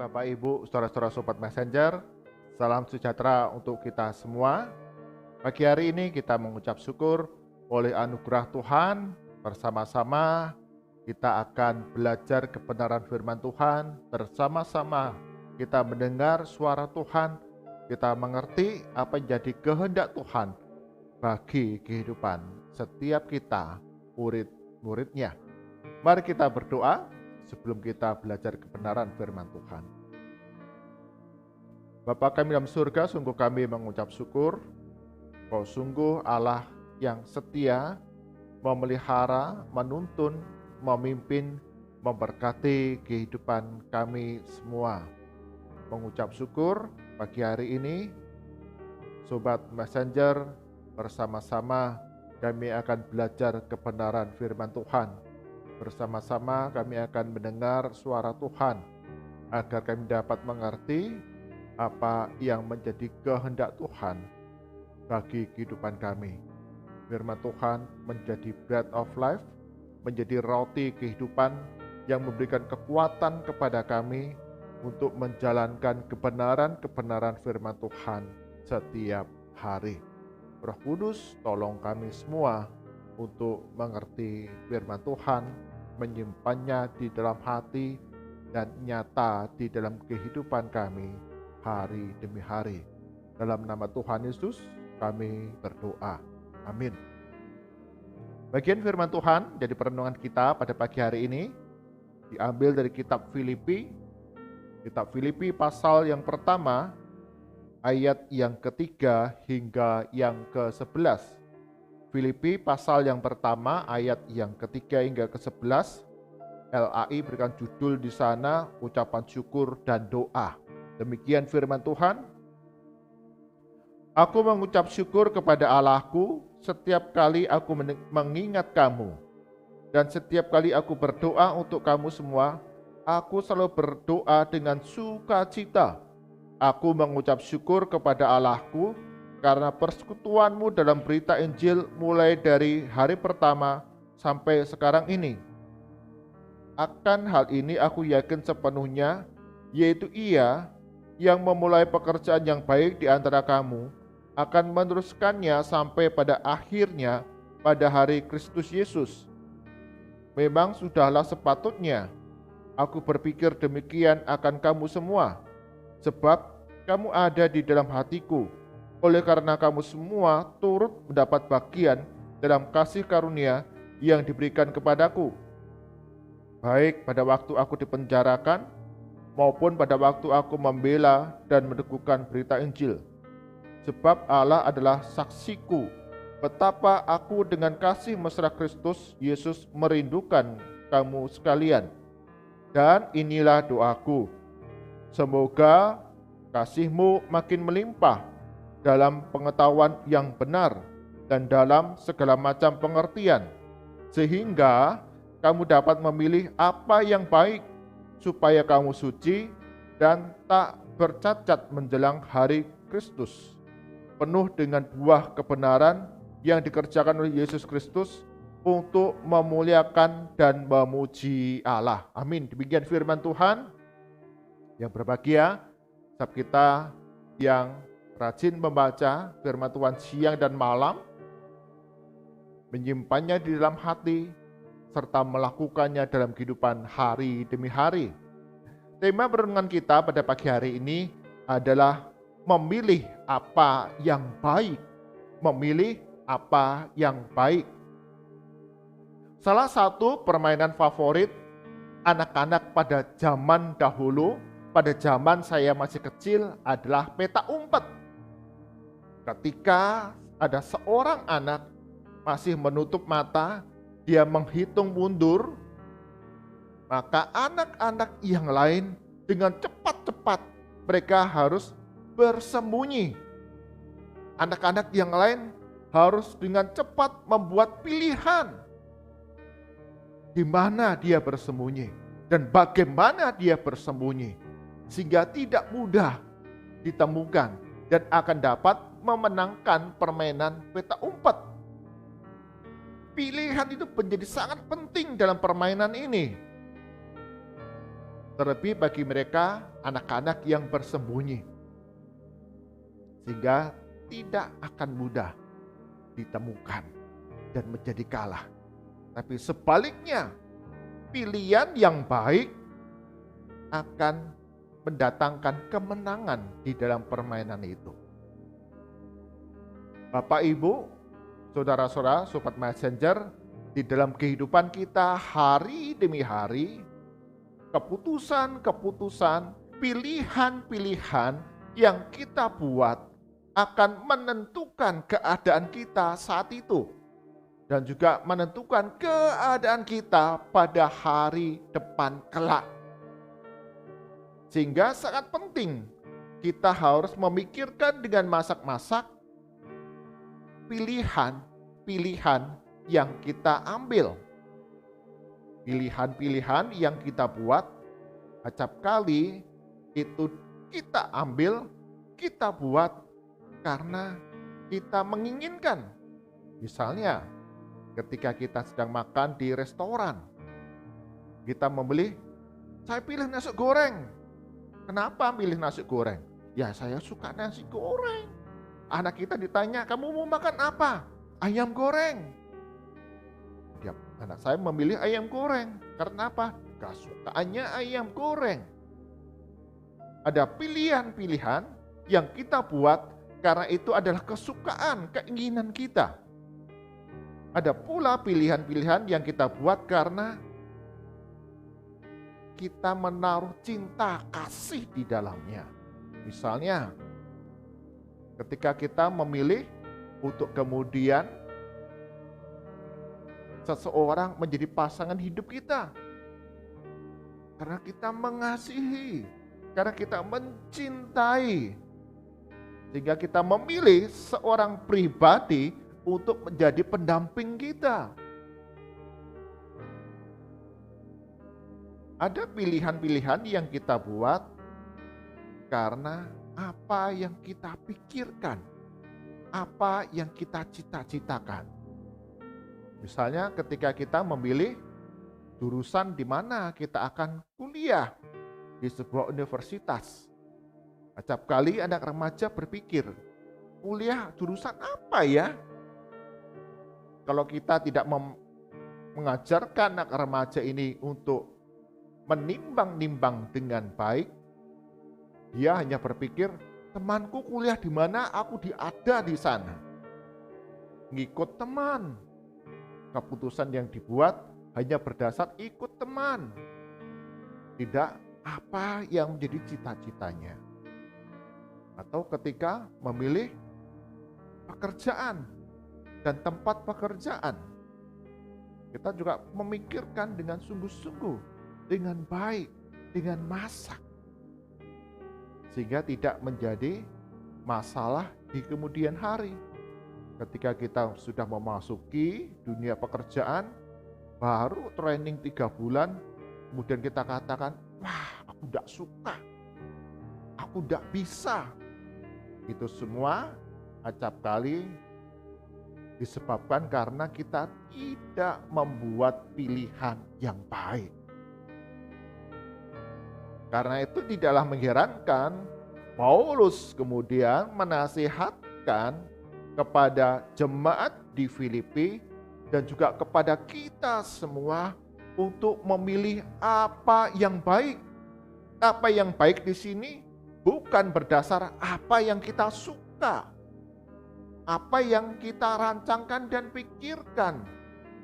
Bapak, Ibu, saudara-saudara Sobat Messenger, salam sejahtera untuk kita semua. Pagi hari ini kita mengucap syukur oleh anugerah Tuhan, bersama-sama kita akan belajar kebenaran firman Tuhan, bersama-sama kita mendengar suara Tuhan, kita mengerti apa yang jadi kehendak Tuhan bagi kehidupan setiap kita, murid-muridnya. Mari kita berdoa sebelum kita belajar kebenaran firman Tuhan. Bapa kami dalam surga, sungguh kami mengucap syukur, Kau sungguh Allah yang setia, memelihara, menuntun, memimpin, memberkati kehidupan kami semua. Mengucap syukur pagi hari ini, Sobat Messenger, bersama-sama kami akan belajar kebenaran firman Tuhan. Bersama-sama kami akan mendengar suara Tuhan, agar kami dapat mengerti apa yang menjadi kehendak Tuhan bagi kehidupan kami. Firman Tuhan menjadi bread of life, menjadi roti kehidupan yang memberikan kekuatan kepada kami untuk menjalankan kebenaran-kebenaran firman Tuhan setiap hari. Roh Kudus, tolong kami semua untuk mengerti firman Tuhan, menyimpannya di dalam hati dan nyata di dalam kehidupan kami hari demi hari. Dalam nama Tuhan Yesus kami berdoa. Amin. Bagian firman Tuhan jadi perenungan kita pada pagi hari ini diambil dari kitab Filipi. Kitab Filipi pasal yang pertama, ayat yang ketiga hingga yang ke-11. Filipi pasal yang pertama, ayat yang ketiga hingga ke-11. LAI berikan judul di sana, ucapan syukur dan doa. Demikian firman Tuhan. Aku mengucap syukur kepada Allahku setiap kali aku mengingat kamu. Dan setiap kali aku berdoa untuk kamu semua, aku selalu berdoa dengan sukacita. Aku mengucap syukur kepada Allahku karena persekutuanmu dalam berita Injil mulai dari hari pertama sampai sekarang ini. Akan hal ini aku yakin sepenuhnya, yaitu Ia yang memulai pekerjaan yang baik di antara kamu akan meneruskannya sampai pada akhirnya pada hari Kristus Yesus. Memang sudahlah sepatutnya aku berpikir demikian akan kamu semua, sebab kamu ada di dalam hatiku, oleh karena kamu semua turut mendapat bagian dalam kasih karunia yang diberikan kepadaku, baik pada waktu aku dipenjarakan, maupun pada waktu aku membela dan meneguhkan berita Injil. Sebab Allah adalah saksiku, betapa aku dengan kasih mesra Kristus Yesus merindukan kamu sekalian. Dan inilah doaku, semoga kasihmu makin melimpah dalam pengetahuan yang benar dan dalam segala macam pengertian, sehingga kamu dapat memilih apa yang baik, supaya kamu suci dan tak bercacat menjelang hari Kristus, penuh dengan buah kebenaran yang dikerjakan oleh Yesus Kristus untuk memuliakan dan memuji Allah. Amin. Demikian firman Tuhan. Yang berbahagia setiap kita yang rajin membaca firman Tuhan siang dan malam, menyimpannya di dalam hati, serta melakukannya dalam kehidupan hari demi hari. Tema perenungan kita pada pagi hari ini adalah memilih apa yang baik. Memilih apa yang baik. Salah satu permainan favorit anak-anak pada zaman dahulu, pada zaman saya masih kecil, adalah petak umpet. Ketika ada seorang anak masih menutup mata, dia menghitung mundur, maka anak-anak yang lain dengan cepat-cepat mereka harus bersembunyi. Anak-anak yang lain harus dengan cepat membuat pilihan di mana dia bersembunyi dan bagaimana dia bersembunyi, sehingga tidak mudah ditemukan dan akan dapat memenangkan permainan petak umpet. Pilihan itu menjadi sangat penting dalam permainan ini. terlebih bagi mereka anak-anak yang bersembunyi, sehingga tidak akan mudah ditemukan dan menjadi kalah. Tapi sebaliknya, pilihan yang baik akan mendatangkan kemenangan di dalam permainan itu. Bapak, Ibu, saudara-saudara, sobat messenger, di dalam kehidupan kita hari demi hari, keputusan-keputusan, pilihan-pilihan yang kita buat akan menentukan keadaan kita saat itu dan juga menentukan keadaan kita pada hari depan kelak. Sehingga sangat penting kita harus memikirkan dengan masak-masak pilihan-pilihan yang kita ambil. Pilihan-pilihan yang kita buat, acap kali itu kita ambil, kita buat karena kita menginginkan. Misalnya, ketika kita sedang makan di restoran, kita membeli, saya pilih nasi goreng. Kenapa pilih nasi goreng? Ya, saya suka nasi goreng. Anak kita ditanya, kamu mau makan apa? Ayam goreng. Anak saya memilih ayam goreng. Karena apa? Kesukaannya ayam goreng. Ada pilihan-pilihan yang kita buat karena itu adalah kesukaan, keinginan kita. Ada pula pilihan-pilihan yang kita buat karena kita menaruh cinta kasih di dalamnya. Misalnya, ketika kita memilih untuk kemudian seseorang menjadi pasangan hidup kita, karena kita mengasihi, karena kita mencintai, sehingga kita memilih seorang pribadi untuk menjadi pendamping kita. Ada pilihan-pilihan yang kita buat karena apa yang kita pikirkan, apa yang kita cita-citakan. Misalnya ketika kita memilih jurusan di mana kita akan kuliah di sebuah universitas. Acap kali anak remaja berpikir, kuliah jurusan apa ya? Kalau kita tidak mengajarkan anak remaja ini untuk menimbang-nimbang dengan baik, dia hanya berpikir, temanku kuliah di mana, aku ada di sana. Ngikut teman. Keputusan yang dibuat hanya berdasar ikut teman, tidak apa yang menjadi cita-citanya. Atau ketika memilih pekerjaan dan tempat pekerjaan, kita juga memikirkan dengan sungguh-sungguh, dengan baik, dengan masak, sehingga tidak menjadi masalah di kemudian hari. Ketika kita sudah memasuki dunia pekerjaan, baru training 3 bulan, kemudian kita katakan, wah aku tidak suka, aku tidak bisa. Itu semua acap kali disebabkan karena kita tidak membuat pilihan yang baik. Karena itu tidaklah mengherankan Paulus kemudian menasihatkan kepada jemaat di Filipi dan juga kepada kita semua untuk memilih apa yang baik. Apa yang baik di sini bukan berdasar apa yang kita suka, apa yang kita rancangkan dan pikirkan.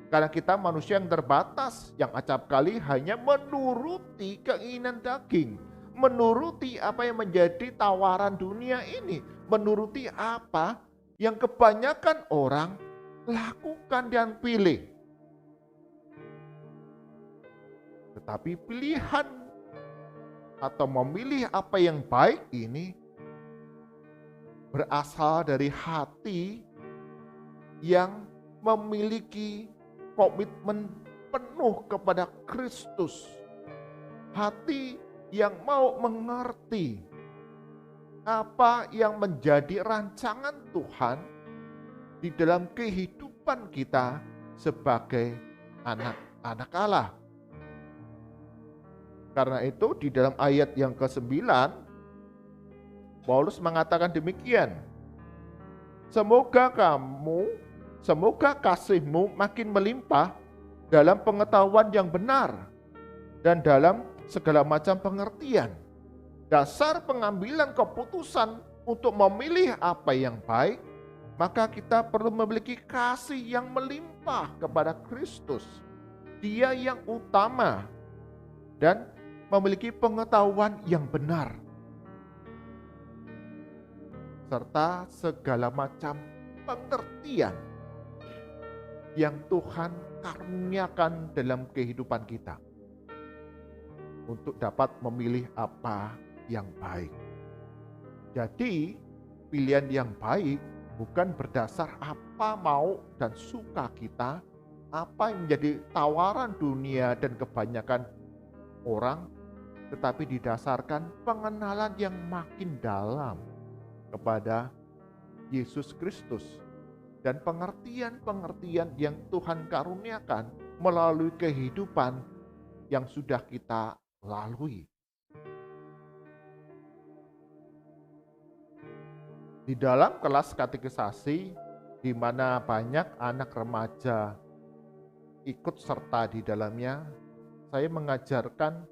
Karena kita manusia yang terbatas, yang acap kali hanya menuruti keinginan daging, menuruti apa yang menjadi tawaran dunia ini, menuruti apa yang kebanyakan orang lakukan dan pilih. Tetapi pilihan atau memilih apa yang baik ini berasal dari hati yang memiliki komitmen penuh kepada Kristus. Hati yang mau mengerti apa yang menjadi rancangan Tuhan di dalam kehidupan kita sebagai anak-anak Allah. Karena itu di dalam ayat yang ke-9, Paulus mengatakan demikian. Semoga kasihmu makin melimpah dalam pengetahuan yang benar dan dalam segala macam pengertian. Dasar pengambilan keputusan untuk memilih apa yang baik, maka kita perlu memiliki kasih yang melimpah kepada Kristus. Dia yang utama dan memiliki pengetahuan yang benar, serta segala macam pengertian yang Tuhan karuniakan dalam kehidupan kita untuk dapat memilih apa yang baik. Jadi, pilihan yang baik bukan berdasar apa mau dan suka kita, apa yang menjadi tawaran dunia dan kebanyakan orang, tetapi didasarkan pengenalan yang makin dalam kepada Yesus Kristus dan pengertian-pengertian yang Tuhan karuniakan melalui kehidupan yang sudah kita lalui. Di dalam kelas katekisasi di mana banyak anak remaja ikut serta di dalamnya, saya mengajarkan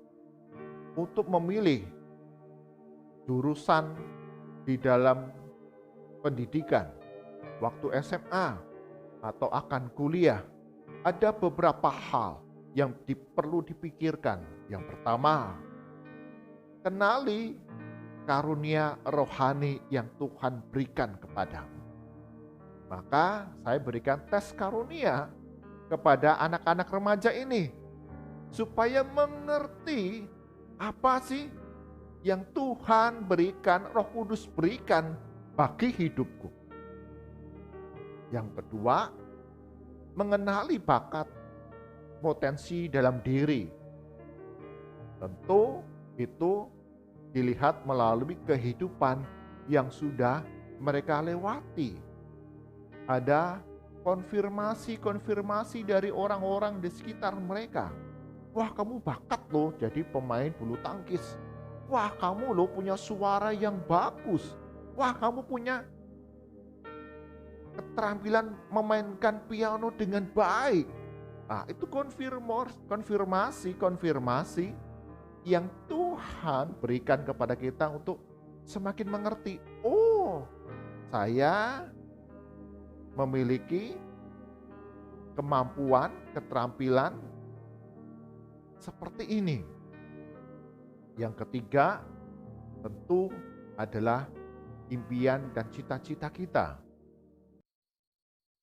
untuk memilih jurusan di dalam pendidikan waktu SMA atau akan kuliah. Ada beberapa hal yang perlu dipikirkan. Yang pertama, kenali karunia rohani yang Tuhan berikan kepadamu. Maka saya berikan tes karunia kepada anak-anak remaja ini supaya mengerti apa sih yang Tuhan berikan, Roh Kudus berikan bagi hidupku. Yang kedua, mengenali bakat potensi dalam diri. Tentu itu dilihat melalui kehidupan yang sudah mereka lewati. Ada konfirmasi dari orang-orang di sekitar mereka. Wah, kamu bakat loh jadi pemain bulu tangkis. Wah, kamu loh punya suara yang bagus. Wah, kamu punya keterampilan memainkan piano dengan baik. Nah, itu konfirmasi yang Tuhan berikan kepada kita untuk semakin mengerti. Oh, saya memiliki kemampuan, keterampilan seperti ini. Yang ketiga, tentu adalah impian dan cita-cita kita.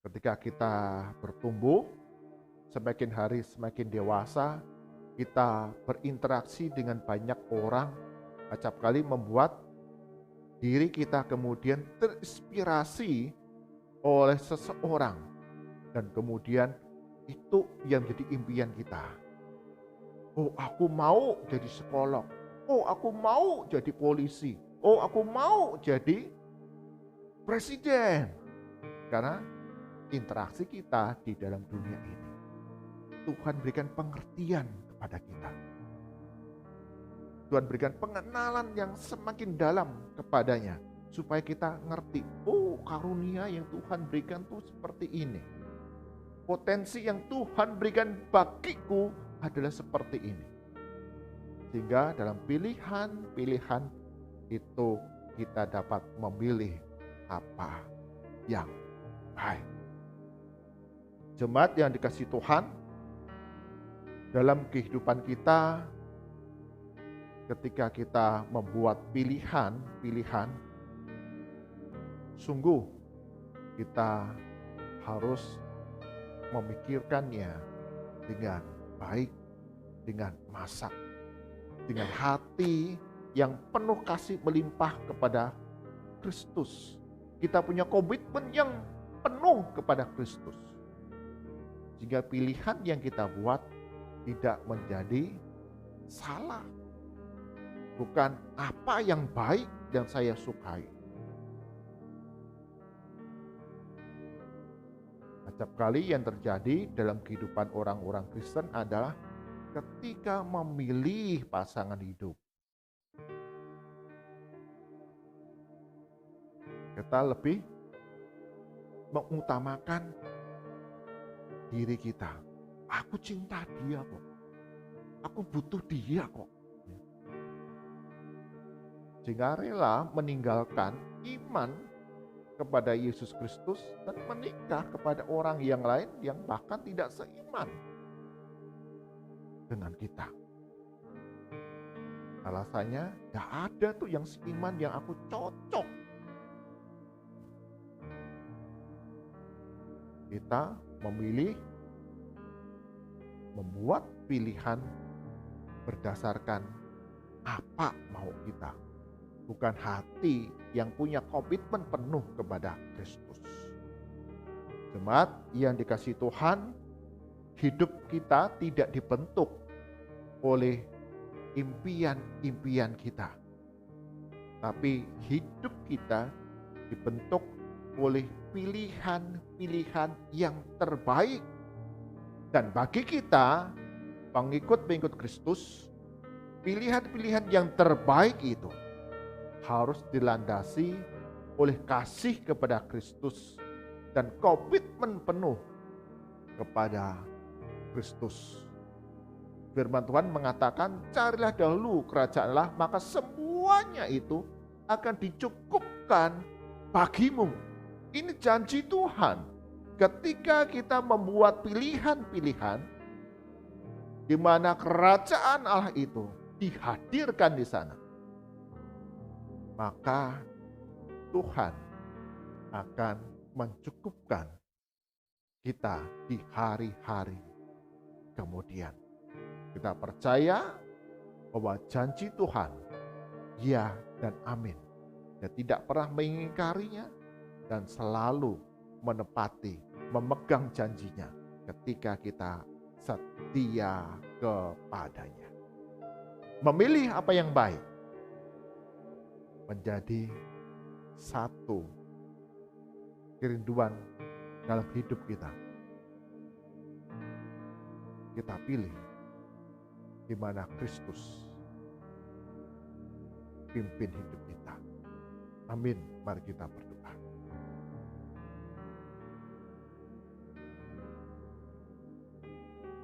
Ketika kita bertumbuh, semakin hari semakin dewasa, kita berinteraksi dengan banyak orang, acap kali membuat diri kita kemudian terinspirasi oleh seseorang. Dan kemudian itu yang jadi impian kita. Oh, aku mau jadi psikolog. Oh, aku mau jadi polisi. Oh, aku mau jadi presiden. Karena interaksi kita di dalam dunia ini, Tuhan berikan pengertian kepada kita. Tuhan berikan pengenalan yang semakin dalam kepadanya, supaya kita ngerti, oh karunia yang Tuhan berikan tuh seperti ini. Potensi yang Tuhan berikan bagiku adalah seperti ini. Sehingga dalam pilihan-pilihan itu kita dapat memilih apa yang baik. Jemaat yang dikasihi Tuhan, dalam kehidupan kita, ketika kita membuat pilihan, sungguh kita harus memikirkannya dengan baik, dengan masak, dengan hati yang penuh kasih melimpah kepada Kristus. Kita punya komitmen yang penuh kepada Kristus. Sehingga pilihan yang kita buat tidak menjadi salah. Bukan apa yang baik yang saya sukai. Acap kali yang terjadi dalam kehidupan orang-orang Kristen adalah ketika memilih pasangan hidup. Kita lebih mengutamakan diri kita. Aku cinta dia kok. Aku butuh dia kok. Sehingga rela meninggalkan iman kepada Yesus Kristus dan menikah kepada orang yang lain yang bahkan tidak seiman dengan kita. Alasannya, gak ada tuh yang seiman yang aku cocok. Kita memilih membuat pilihan berdasarkan apa mau kita, bukan hati yang punya komitmen penuh kepada Kristus. Jemaat yang dikasihi Tuhan, hidup kita tidak dibentuk oleh impian-impian kita, tapi hidup kita dibentuk oleh pilihan-pilihan yang terbaik. Dan bagi kita, pengikut-pengikut Kristus, pilihan-pilihan yang terbaik itu harus dilandasi oleh kasih kepada Kristus dan komitmen penuh kepada Kristus. Firman Tuhan mengatakan, carilah dahulu kerajaan Allah, maka semuanya itu akan dicukupkan bagimu. Ini janji Tuhan. Ketika kita membuat pilihan-pilihan di mana kerajaan Allah itu dihadirkan di sana, maka Tuhan akan mencukupkan kita di hari-hari kemudian. Kita percaya bahwa janji Tuhan ya dan amin. Dia tidak pernah mengingkarinya dan selalu menepati, memegang janjinya ketika kita setia kepadanya. Memilih apa yang baik menjadi satu kerinduan dalam hidup kita. Kita pilih di mana Kristus pimpin hidup kita. Amin. Mari kita berdoa.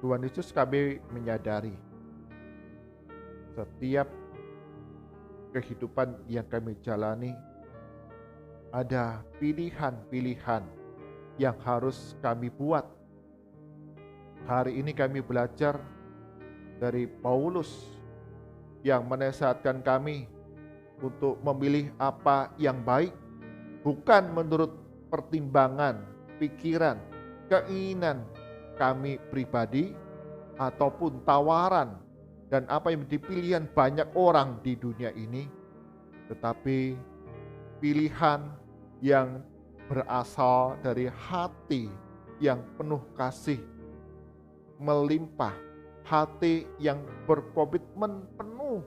Tuhan Yesus, kami menyadari setiap kehidupan yang kami jalani ada pilihan-pilihan yang harus kami buat. Hari ini kami belajar dari Paulus yang menasihatkan kami untuk memilih apa yang baik, bukan menurut pertimbangan, pikiran, keinginan kami pribadi ataupun tawaran dan apa yang menjadi pilihan banyak orang di dunia ini, tetapi pilihan yang berasal dari hati yang penuh kasih melimpah, hati yang berkomitmen penuh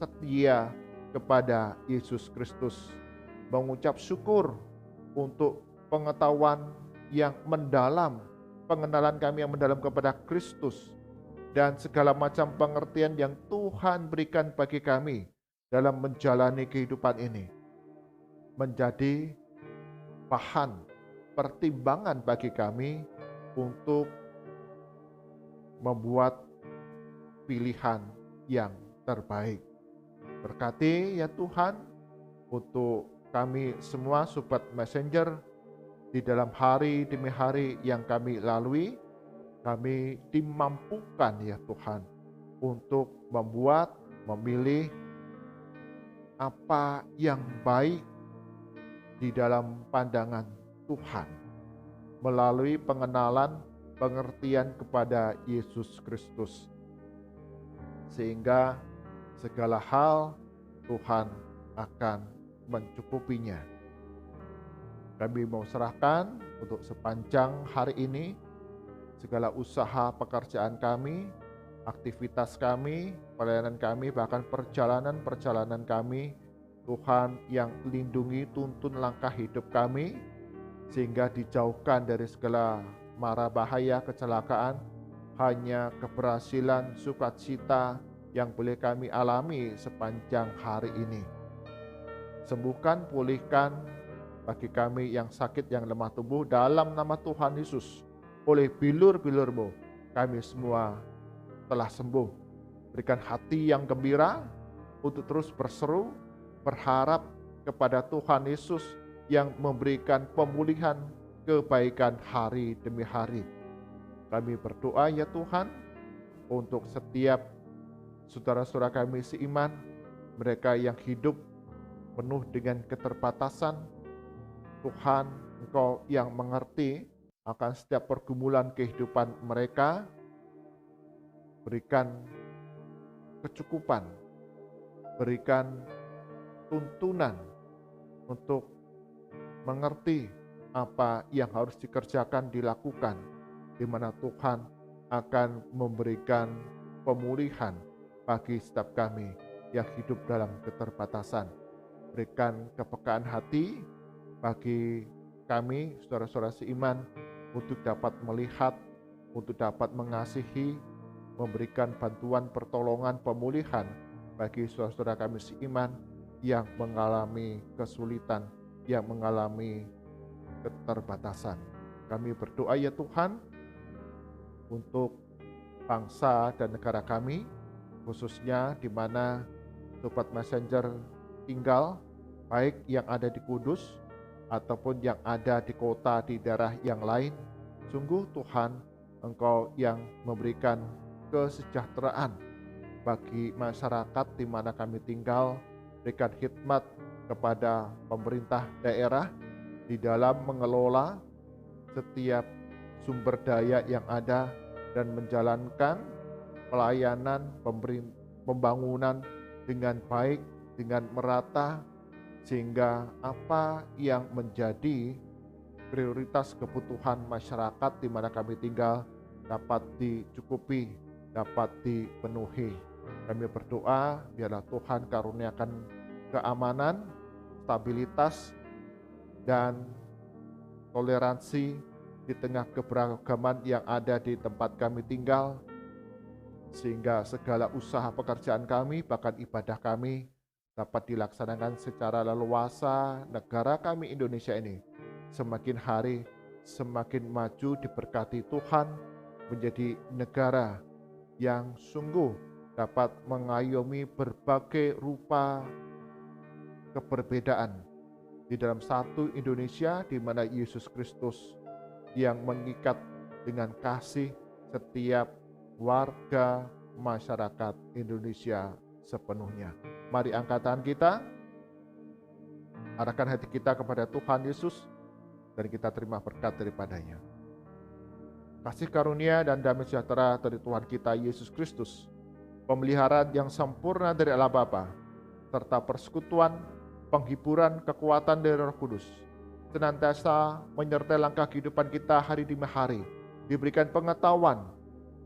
setia kepada Yesus Kristus, mengucap syukur untuk pengetahuan yang mendalam, pengenalan kami yang mendalam kepada Kristus, dan segala macam pengertian yang Tuhan berikan bagi kami dalam menjalani kehidupan ini, menjadi bahan pertimbangan bagi kami untuk membuat pilihan yang terbaik. Berkati ya Tuhan untuk kami semua sobat messenger di dalam hari demi hari yang kami lalui. Kami dimampukan ya Tuhan untuk membuat, memilih apa yang baik di dalam pandangan Tuhan melalui pengenalan, pengertian kepada Yesus Kristus, sehingga segala hal Tuhan akan mencukupinya. Kami mau serahkan untuk sepanjang hari ini segala usaha pekerjaan kami, aktivitas kami, pelayanan kami, bahkan perjalanan-perjalanan kami. Tuhan yang lindungi, tuntun langkah hidup kami, sehingga dijauhkan dari segala mara bahaya, kecelakaan, hanya keberhasilan, sukacita yang boleh kami alami sepanjang hari ini. Sembuhkan, pulihkan bagi kami yang sakit, yang lemah tubuh, dalam nama Tuhan Yesus. Oleh bilur-bilur-Mu, kami semua telah sembuh. Berikan hati yang gembira untuk terus berseru, berharap kepada Tuhan Yesus yang memberikan pemulihan, kebaikan hari demi hari. Kami berdoa ya Tuhan, untuk setiap saudara-saudara kami seiman, mereka yang hidup penuh dengan keterbatasan. Tuhan, Engkau yang mengerti akan setiap pergumulan kehidupan mereka. Berikan kecukupan, berikan tuntunan untuk mengerti apa yang harus dikerjakan, dilakukan, di mana Tuhan akan memberikan pemulihan bagi setiap kami yang hidup dalam keterbatasan. Berikan kepekaan hati bagi kami, saudara-saudara seiman, untuk dapat melihat, untuk dapat mengasihi, memberikan bantuan, pertolongan, pemulihan bagi saudara-saudara kami seiman yang mengalami kesulitan, yang mengalami keterbatasan. Kami berdoa ya Tuhan, untuk bangsa dan negara kami, khususnya di mana Sobat Messenger tinggal, baik yang ada di Kudus ataupun yang ada di kota, di daerah yang lain. Sungguh Tuhan, Engkau yang memberikan kesejahteraan bagi masyarakat di mana kami tinggal. Berikan khidmat kepada pemerintah daerah di dalam mengelola setiap sumber daya yang ada dan menjalankan pelayanan pembangunan dengan baik, dengan merata, sehingga apa yang menjadi prioritas kebutuhan masyarakat di mana kami tinggal dapat dicukupi, dapat dipenuhi. Kami berdoa biarlah Tuhan karuniakan keamanan, stabilitas, dan toleransi di tengah keberagaman yang ada di tempat kami tinggal, sehingga segala usaha pekerjaan kami, bahkan ibadah kami, dapat dilaksanakan secara leluasa. Negara kami Indonesia ini semakin hari semakin maju, diberkati Tuhan, menjadi negara yang sungguh dapat mengayomi berbagai rupa keberbedaan di dalam satu Indonesia, di mana Yesus Kristus yang mengikat dengan kasih setiap warga masyarakat Indonesia sepenuhnya. Mari angkat tangan kita, arahkan hati kita kepada Tuhan Yesus, dan kita terima berkat daripadanya. Kasih karunia dan damai sejahtera dari Tuhan kita Yesus Kristus, pemeliharaan yang sempurna dari Allah Bapa, serta persekutuan, penghiburan, kekuatan dari Roh Kudus, senantiasa menyertai langkah kehidupan kita hari demi hari. Diberikan pengetahuan,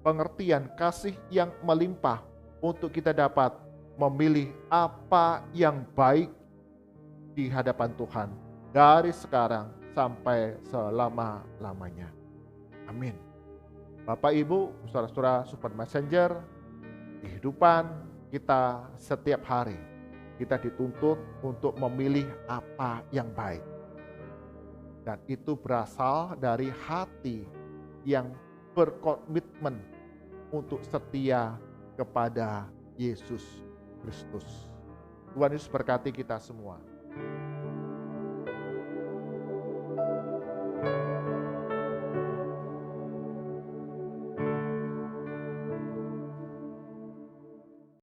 pengertian, kasih yang melimpah untuk kita dapat memilih apa yang baik di hadapan Tuhan dari sekarang sampai selama-lamanya. Amin. Bapak, Ibu, saudara-saudara Sobat Messenger, kehidupan kita setiap hari kita dituntut untuk memilih apa yang baik. Dan itu berasal dari hati yang berkomitmen untuk setia kepada Yesus Kristus. Tuhan Yesus berkati kita semua.